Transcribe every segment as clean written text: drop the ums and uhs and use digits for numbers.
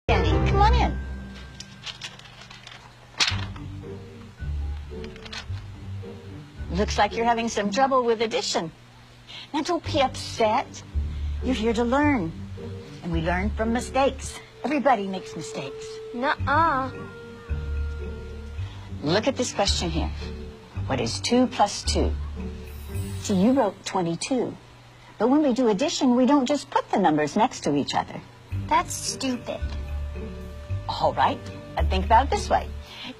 Danny, come on in. Looks like you're having some trouble with addition. Now, don't be upset. You're here to learn. And we learn from mistakes. Everybody makes mistakes. Nuh-uh. Look at this question here. What is 2 plus 2? See, you wrote 22. But when we do addition, we don't just put the numbers next to each other. That's stupid. All right. Think about it this way.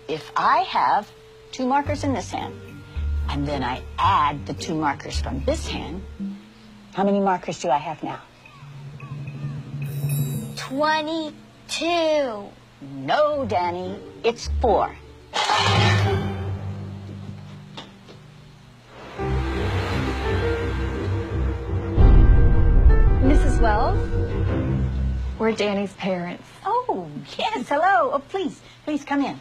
If I have 2 markers in this hand, and then I add the 2 markers from this hand, how many markers do I have now? 22. No, Danny, it's 4. Mrs. Wells? We're Danny's parents. Oh, yes, hello. Oh, please come in.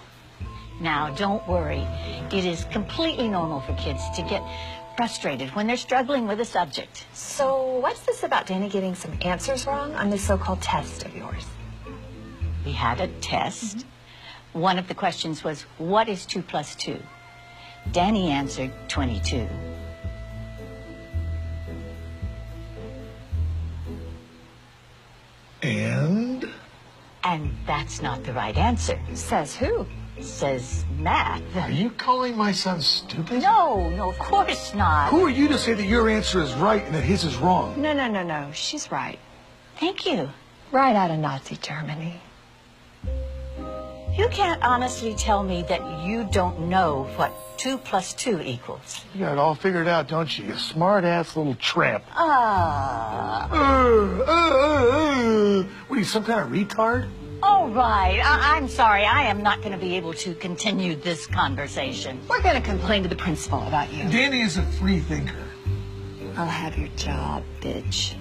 Now, don't worry. It is completely normal for kids to get frustrated when they're struggling with a subject. So what's this about Danny getting some answers wrong on this so-called test of yours? We had a test. One of the questions was, what is 2 plus 2? Danny answered 22. And that's not the right answer. Says who? Says math. are you calling my son stupid? No, of course not. Who are you to say that your answer is right and that his is wrong? No. She's right. Thank you. Right out of Nazi Germany. You can't honestly tell me that you don't know what 2 plus 2 equals. You got it all figured out, don't you? You smart-ass little tramp. What are you, some kind of retard? All right. I'm sorry. I am not going to be able to continue this conversation. We're going to complain to the principal about you. Danny is a free thinker. I'll have your job, bitch.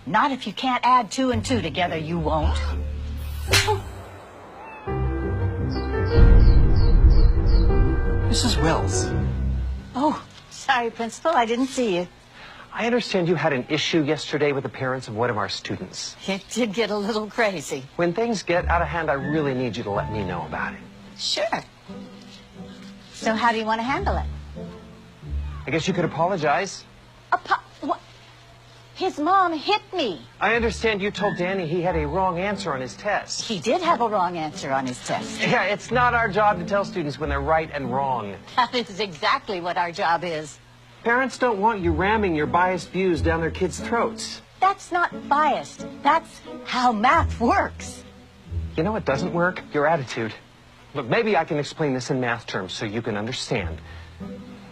Not if you can't add 2 and 2 together, you won't. Mrs. Wells, Oh, sorry, Principal. I didn't see you. I understand you had an issue yesterday with the parents of one of our students. It did get a little crazy. When things get out of hand, I really need you to let me know about it. Sure. So how do you want to handle it? I guess you could apologize. What? His mom hit me. I understand you told Danny he had a wrong answer on his test. He did have a wrong answer on his test. Yeah, it's not our job to tell students when they're right and wrong. That is exactly what our job is. Parents don't want you ramming your biased views down their kids' throats. That's not biased. That's how math works. You know what doesn't work? Your attitude. Look, maybe I can explain this in math terms so you can understand.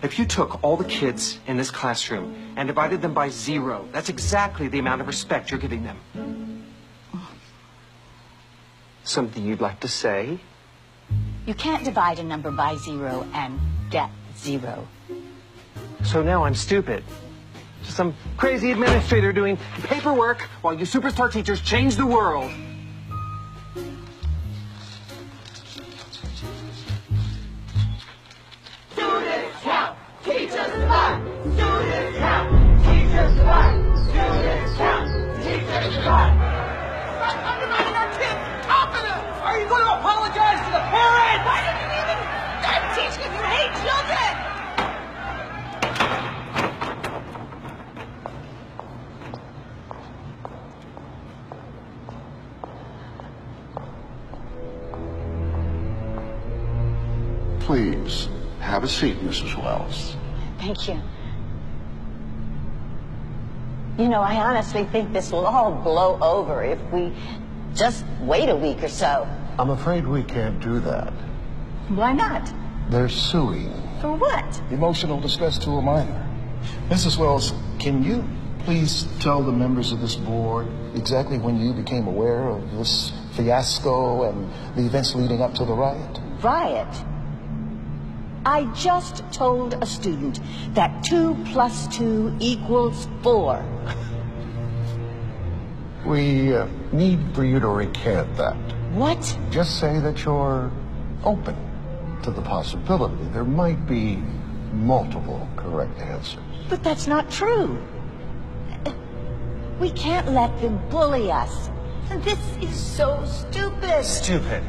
If you took all the kids in this classroom and divided them by 0, that's exactly the amount of respect you're giving them. Something you'd like to say? You can't divide a number by 0 and get 0. So now I'm stupid. Just some crazy administrator doing paperwork while you superstar teachers change the world. Students count, teachers divide. Students count, teachers divide. Students count, teachers divide. Stop undermining our kids' confidence! Are you going to apologize to the parents? Why did you even start teaching if you hate children? Please, have a seat, Mrs. Wells. Thank you. You know, I honestly think this will all blow over if we just wait a week or so. I'm afraid we can't do that. Why not? They're suing. For what? Emotional distress to a minor. Mrs. Wells, can you please tell the members of this board exactly when you became aware of this fiasco and the events leading up to the riot? Riot? I just told a student that 2 plus 2 equals 4. We need for you to recant that. What? Just say that you're open to the possibility there might be multiple correct answers. But that's not true. We can't let them bully us. This is so stupid. Stupid.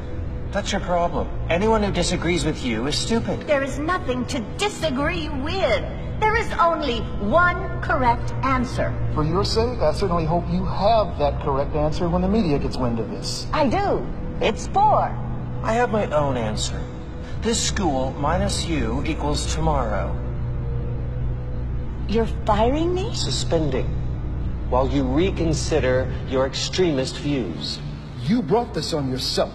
That's your problem. Anyone who disagrees with you is stupid. There is nothing to disagree with. There is only one correct answer. For your sake, I certainly hope you have that correct answer when the media gets wind of this. I do. It's 4. I have my own answer. This school minus you equals tomorrow. You're firing me? Suspending. While you reconsider your extremist views. You brought this on yourself.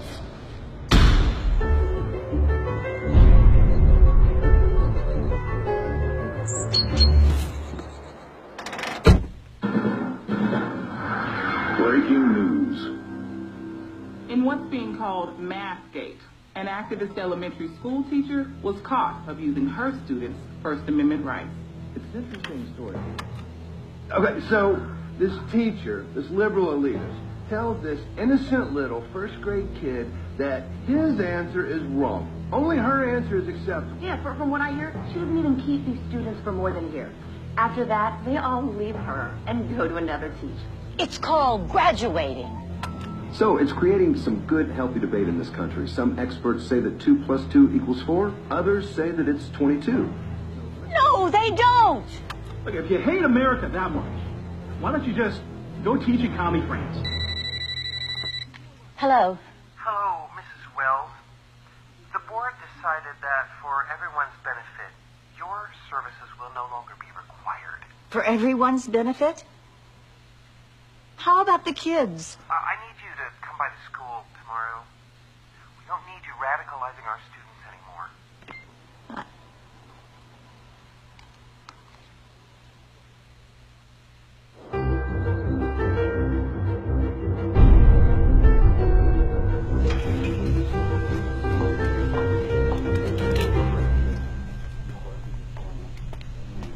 Breaking news. In what's being called Mathgate, an activist elementary school teacher was caught abusing her students' First Amendment rights. It's an interesting story. Okay, so this teacher, this liberal elitist, tells this innocent little first grade kid that his answer is wrong. Only her answer is acceptable. Yeah, from what I hear, she doesn't even keep these students for more than a year. After that, they all leave her and go to another teacher. It's called graduating. So it's creating some good, healthy debate in this country. Some experts say that 2 + 2 = 4. Others say that it's 22. No, they don't. Look, if you hate America that much, why don't you just go teach in commie France? Hello. Hello, Mrs. Wells. The board decided that for everyone's benefit, your services will no longer be required. For everyone's benefit? How about the kids? I need you to come by the school tomorrow. We don't need you radicalizing our students anymore.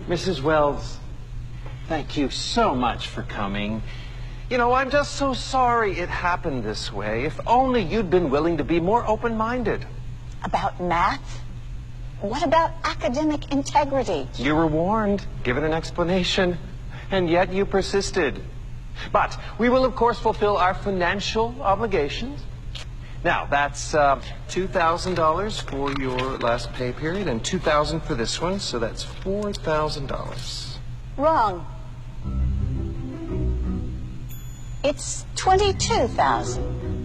Mrs. Wells, thank you so much for coming. You know, I'm just so sorry it happened this way. If only you'd been willing to be more open-minded. About math? What about academic integrity? You were warned, given an explanation, and yet you persisted. But we will, of course, fulfill our financial obligations. Now, that's $2,000 for your last pay period and $2,000 for this one, so that's $4,000. Wrong. It's 22,000.